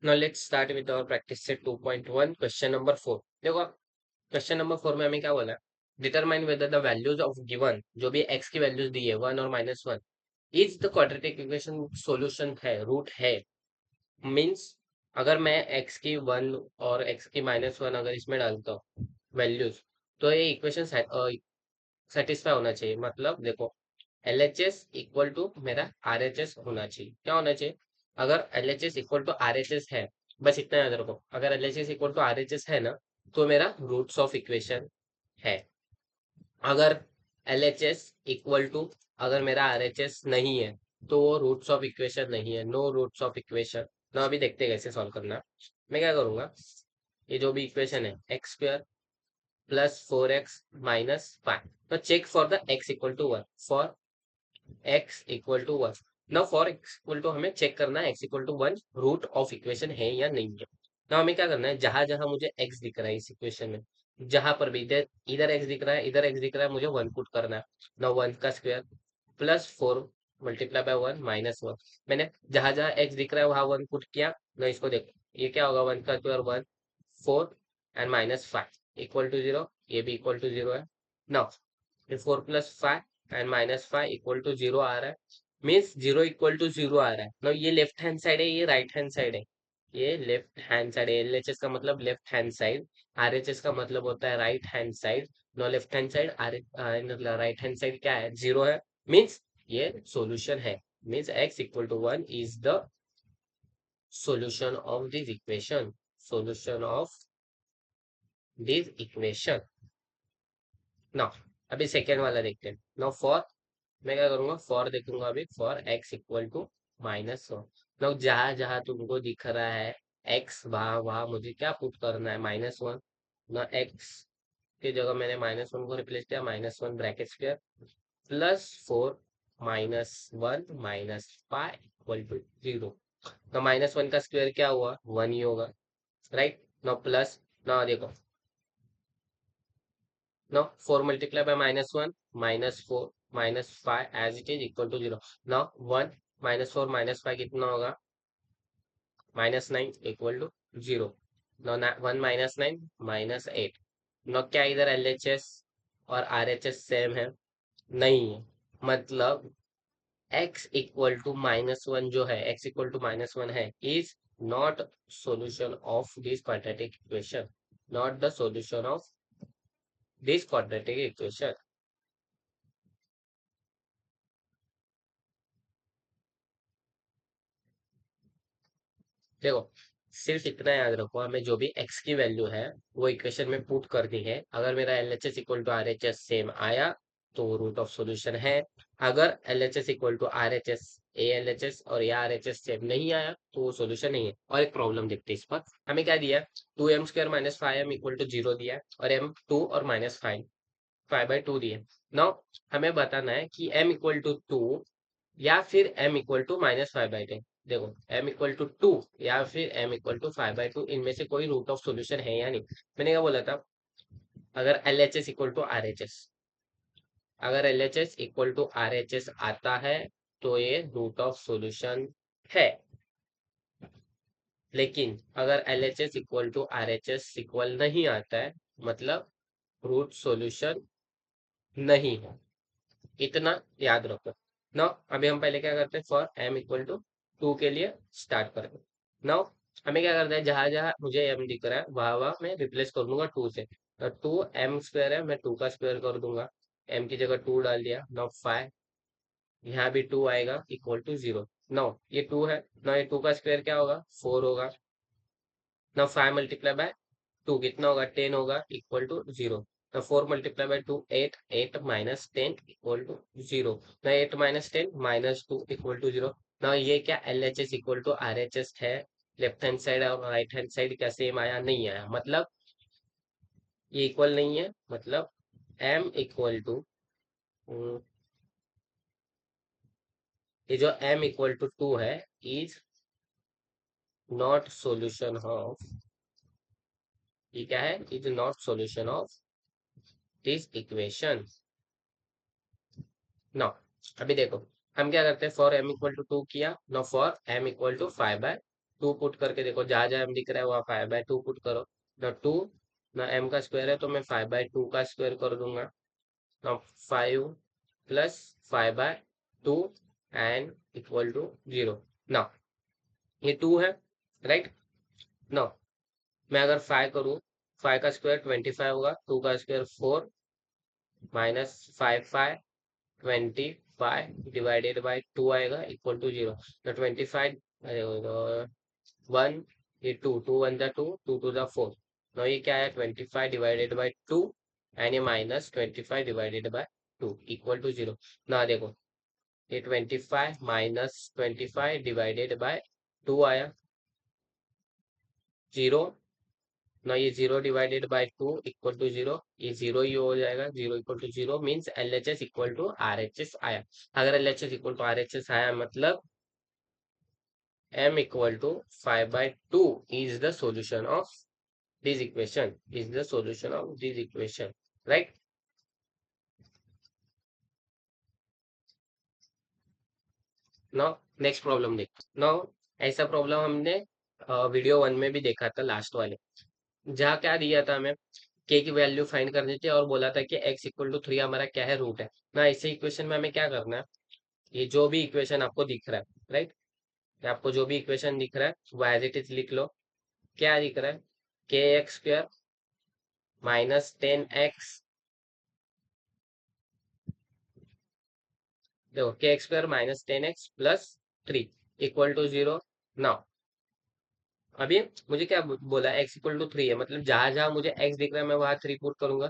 Now let's start with our practice set 2.1 question number 4. देखो question number 4 में हमें क्या बोला है, determine whether the values of given, जो भी x की वैल्यूज दी है 1 और -1, is the quadratic equation solution है, रूट है। मीन्स अगर मैं x की 1 और x की -1 अगर इसमें डालता हूँ वैल्यूज, तो ये इक्वेशन सेटिस्फाई होना चाहिए। मतलब देखो LHS इक्वल टू मेरा RHS होना चाहिए। क्या होना चाहिए? अगर LHS इक्वल टू RHS है, बस इतना याद रखो, अगर LHS इक्वल टू RHS है ना, तो मेरा रूट्स ऑफ इक्वेशन है। अगर LHS इक्वल टू, अगर मेरा RHS नहीं है, तो वो रूट्स ऑफ इक्वेशन नहीं है, नो रूट्स ऑफ इक्वेशन। ना अभी देखते हैं कैसे सॉल्व करना। मैं क्या करूंगा, ये जो भी इक्वेशन है x² प्लस 4x माइनस 5, तो check for the x equal to 1, for x equal to 1। Now for x equal to हमें चेक करना है x equal to 1 root of equation है या नहीं है। नाउ हमें क्या करना है, जहां जहां मुझे x दिख रहा है इस इक्वेशन में, जहां पर भी इधर इधर x दिख रहा है, इधर x दिख रहा है, मुझे 1 पुट करना है। नाउ 1 का स्क्वायर प्लस 4 मल्टीप्लाई बाय 1 -1। मैंने जहां जहां x दिख रहा है वहां 1 पुट किया। ना इसको देखो, ये क्या होगा, 1 का स्क्वायर 1, 4 एंड -5 इक्वल टू 0, ये भी इक्वल टू 0 है। नाउ ये 4 प्लस 5 एंड -5 इक्वल टू 0 आ रहा है, मीन्स 0 इक्वल टू 0 आ रहा है। नाउ ये लेफ्ट हैंड साइड है, ये राइट हैंड साइड है। ये लेफ्ट हैंड साइड है, LHS का मतलब लेफ्ट हैंड साइड, RHS का मतलब होता है right hand side. No left hand side, right hand side क्या है, 0 है, मीन्स ये सॉल्यूशन है। Means x equal to 1 is the solution of this equation, solution of this equation। Now अभी सेकेंड वाला देखते हैं। नाउ फॉर, मैं क्या करूंगा, फॉर देखूंगा अभी, for x equal to -1। Now जहां जहां तुमको दिख रहा है x, वहां वहां मुझे क्या पुट करना है, -1। ना x की जगह मैंने -1 को रिप्लेस किया, -1 bracket square plus 4 -1 -5 equal to 0। तो -1 का स्क्वायर क्या हुआ, 1 ही होगा, राइट। नाउ प्लस, ना देखो, now 4 multiplied by -1 -4 -5 as it is equal to 0। now 1 -4 -5 कितना होगा, -9 इक्वल टू 0। now 1 -9 -8। now क्या इधर LHS और RHS सेम है? नहीं है। मतलब x इक्वल टू -1 जो है, x इक्वल टू -1 है, is not solution of this quadratic equation, not the solution of this quadratic equation। देखो सिर्फ इतना याद रखो, हमें जो भी x की वैल्यू है वो इक्वेशन में पुट करनी है। अगर मेरा LHS equal to RHS same आया तो वो रूट ऑफ सॉल्यूशन है। अगर LHS equal to RHS, ALHS और ARHS सेम नहीं आया तो वो सॉल्यूशन नहीं है। और एक प्रॉब्लम देखते हैं इस पर, हमें क्या दिया, 2m² - 5m इक्वल टू 0 दिया है, और m 2 और -5/2 दिए। नाउ हमें बताना है कि m इक्वल टू 2 या फिर m इक्वल टू -5/10। देखो m इक्वल टू 2 या फिर m इक्वल टू 5/2, इनमें से कोई रूट ऑफ सॉल्यूशन है या नहीं। मैंने क्या बोला था, अगर LHS इक्वल टू RHS, अगर LHS इक्वल टू RHS आता है तो ये रूट ऑफ सॉल्यूशन है। लेकिन अगर LHS equal to RHS equal नहीं आता है, मतलब रूट सॉल्यूशन नहीं है। इतना याद रखो ना। अभी हम पहले क्या करते हैं, फॉर m इक्वल टू 2 के लिए स्टार्ट करते हैं। नाउ हमें क्या करना है, जहां जहां मुझे m दिख रहा है वहां वहां मैं रिप्लेस कर दूंगा 2 से। तो 2m² है, मैं 2 का स्क्वायर कर दूंगा, m की जगह 2 डाल दिया। नाउ 5, यहाँ भी 2 आएगा इक्वल टू 0। नाउ ये 2 है, नाउ ये 2 का स्क्वायर क्या होगा, 4 होगा। नाउ 5 मल्टीप्लाई बाय 2 कितना होगा, 10 होगा इक्वल टू 0। तो 4 multiply by 2 8, 8 minus 10 equal to 0। ना 8 माइनस 10 -2 इक्वल टू 0। ना ये क्या LHS इक्वल टू RHS है, लेफ्ट हैंड साइड और राइट हैंड साइड क्या सेम आया, नहीं आया, मतलब ये इक्वल नहीं है। मतलब m इक्वल टू, ये जो m इक्वल टू 2 है, इज नॉट सोल्यूशन ऑफ, ये क्या है, is not solution of this equation. No अभी देखो हम क्या करते हैं, फॉर m इक्वल टू 2 किया, no for m equal to 5/2 to put करके देखो, जहां जहां एम दिख रहा है वहां 5/2 पुट करो। ना टू ना एम का स्क्वायर है तो मैं 5/2 का स्क्वायर कर दूंगा। ना 5 + 5/2 एंड इक्वल टू 0। ना ये 2 है, राइट। ना मैं अगर 5 करूँ, 5 का स्क्वायर 25 होगा, 2 का स्क्वायर 4 माइनस 25 डिवाइडेड बाई 2 आएगा इक्वल टू 0। तो 25 1 ये 2 2 1 जा 2 2 2 जा 4। नो ये क्या है 25 डिवाइडेड बाई 2 एंड ये minus 25 divided by 2 equal to 0। ना देखो ये 25 माइनस 25 डिवाइडेड बाय 2 आया 0। ना ये 0 डिवाइडेड बाय 2 इक्वल टू 0, ये 0 ही हो जाएगा। 0 equal to 0 means LHS equal to RHS आया। अगर LHS इक्वल टू RHS आया मतलब m equal to 5/2 is the solution of this equation, is the solution of this equation, right? Now next problem देख। Now ऐसा problem हमने video 1 में भी देखा था, लास्ट वाले, जहाँ क्या दिया था हमें, के की वैल्यू फाइंड करनी थी और बोला था कि x इक्वल टू 3 हमारा क्या है, रूट है ना। इसी इक्वेशन में हमें क्या करना है, ये जो भी इक्वेशन आपको दिख रहा है, राइट, आपको जो भी इक्वेशन दिख रहा है वो एज इट इज लिख लो। क्या दिख रहा है, kx² माइनस 10x, देखो kx² minus 10x plus 3 equal to 0। Now अभी मुझे क्या बोला, x इक्वल टू 3 है, मतलब जहां जहां मुझे x दिख रहा है मैं वहां 3 पुट करूंगा।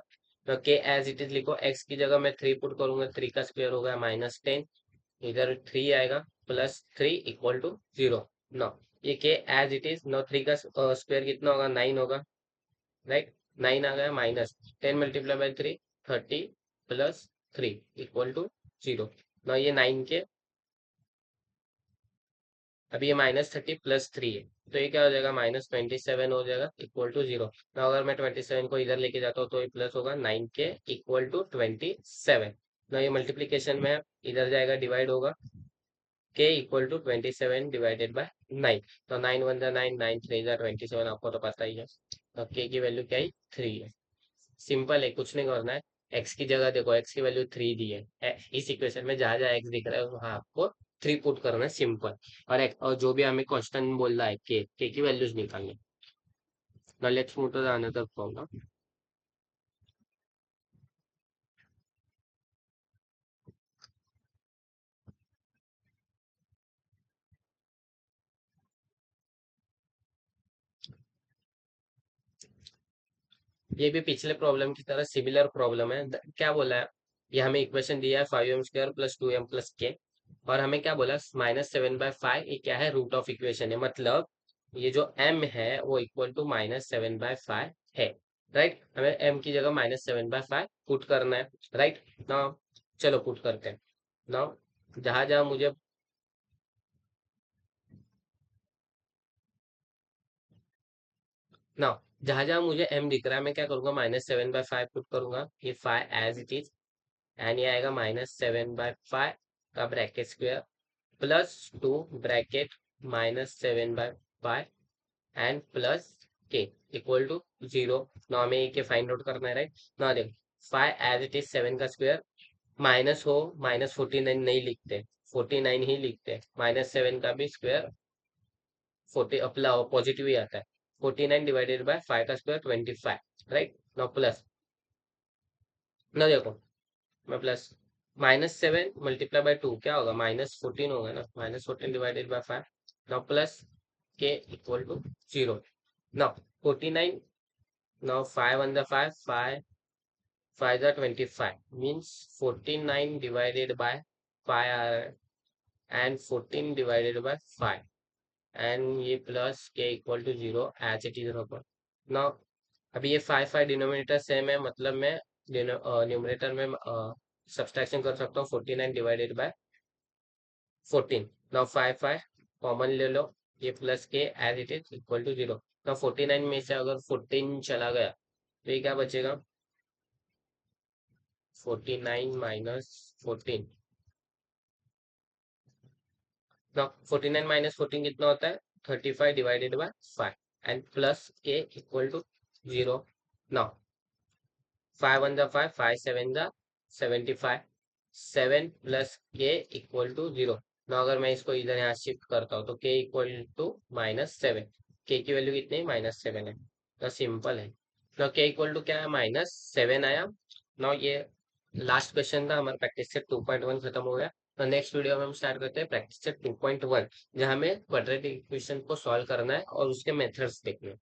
तो के एज इट इज लिखो, x की जगह मैं 3 पुट करूंगा, 3 का स्क्वायर होगा -10, इधर 3 आएगा प्लस 3 इक्वल टू 0। नो ये के एज इट इज, नो 3 का स्क्वायर कितना होगा, 9 होगा, राइट। 9 आ गया minus 10 multiply by 3 30 plus 3 equal to 0। ना ये 9 के, अभी ये -30 प्लस 3 है, तो ये क्या हो जाएगा, -27 हो जाएगा इक्वल टू 0। ना अगर मैं 27 को इधर लेके जाता हूँ तो ये प्लस होगा 9 के इक्वल टू 27। ना ये मल्टीप्लीकेशन में है, इधर जाएगा डिवाइड होगा, के इक्वल टू 27 डिवाइडेड बाय 9। तो 9 1 जा 9, 9 3 जा 27, आपको तो पता ही है। तो के की वैल्यू क्या है, 3 है। सिंपल है, कुछ नहीं करना है। एक्स की जगह देखो, एक्स की वैल्यू 3 दी है, इस इक्वेशन में जहां जहां एक्स दिख रहा है वहां आपको 3 पुट करना है, सिंपल। और जो भी हमें कांस्टेंट बोल रहा है के की वैल्यूज निकालनी। Now let's move to the another problem. ये भी पिछले प्रॉब्लम की तरह सिमिलर प्रॉब्लम है। क्या बोला है, ये हमें इक्वेशन दिया है 5m² प्लस 2m प्लस के, और हमें क्या बोला, -7/5, ये क्या है, रूट ऑफ इक्वेशन है, मतलब ये जो m है वो इक्वल टू -7/5 है, राइट। हमें m की जगह -7/5 पुट करना है, राइट ना। चलो पुट करते हैं ना, जहां जहां मुझे ना जहां जहां मुझे m दिख रहा है मैं क्या करूंगा, -7/5 पुट करूंगा, ये 5 एज इट इज, एंड ये आएगा -7/5 का bracket square plus 2 bracket -7/5 and plus k equal to 0। ना हमें ये के फाइंड आउट करना है, राइट ना। देखो 5 एज इट इज 7 का स्क्वायर, माइनस हो -49 नहीं लिखते, 49 ही लिखते, -7 का भी स्क्वायर 40 अपना पॉजिटिव ही आता है। 49 डिवाइडेड बाय 5 का स्क्वायर 25, राइट ना, प्लस ना देखो मैं प्लस -7 मल्टीप्लाई बाय 2 क्या होगा, -14 होगा ना, -14 divided by 5 now plus k equal to 0। Now 49, now 5 1 the 5 5 5 the 25 means 49 divided by 5 and 14 divided by 5 and ये plus k equal to 0 as it is रखो। नाउ अभी ये 5 5 डिनोमिनेटर सेम है, मतलब मैं न्यूमरेटर में सब्सट्रैक्शन कर सकता हूँ 49 डिवाइडेड बाय 14। नाउ 5 5 कॉमन ले लो, ये plus k as it is equal to 0। Now 49 में से अगर 14 चला गया तो ये क्या बचेगा, 49 माइनस 14। ना 49 माइनस 14 कितना होता है, 35 divided by 5 and plus a equal to 0. Now 5 1 the 5, 5 7 the 75, 7 plus k equal to 0. now अगर मैं इसको इधर यहाँ शिफ्ट करता हूँ तो k इक्वल टू -7, k की वैल्यू कितनी है -7 है, तो सिंपल है। ना k इक्वल टू क्या है -7 आया। ना ये लास्ट क्वेश्चन था हमारा, प्रैक्टिस सेट 2.1 खत्म हो गया। तो नेक्स्ट वीडियो में हम स्टार्ट करते हैं प्रैक्टिस सेट 2.1, जहाँ हमें क्वाड्रेटिक इक्वेशन को सॉल्व करना है और उसके मेथड्स देखने हैं।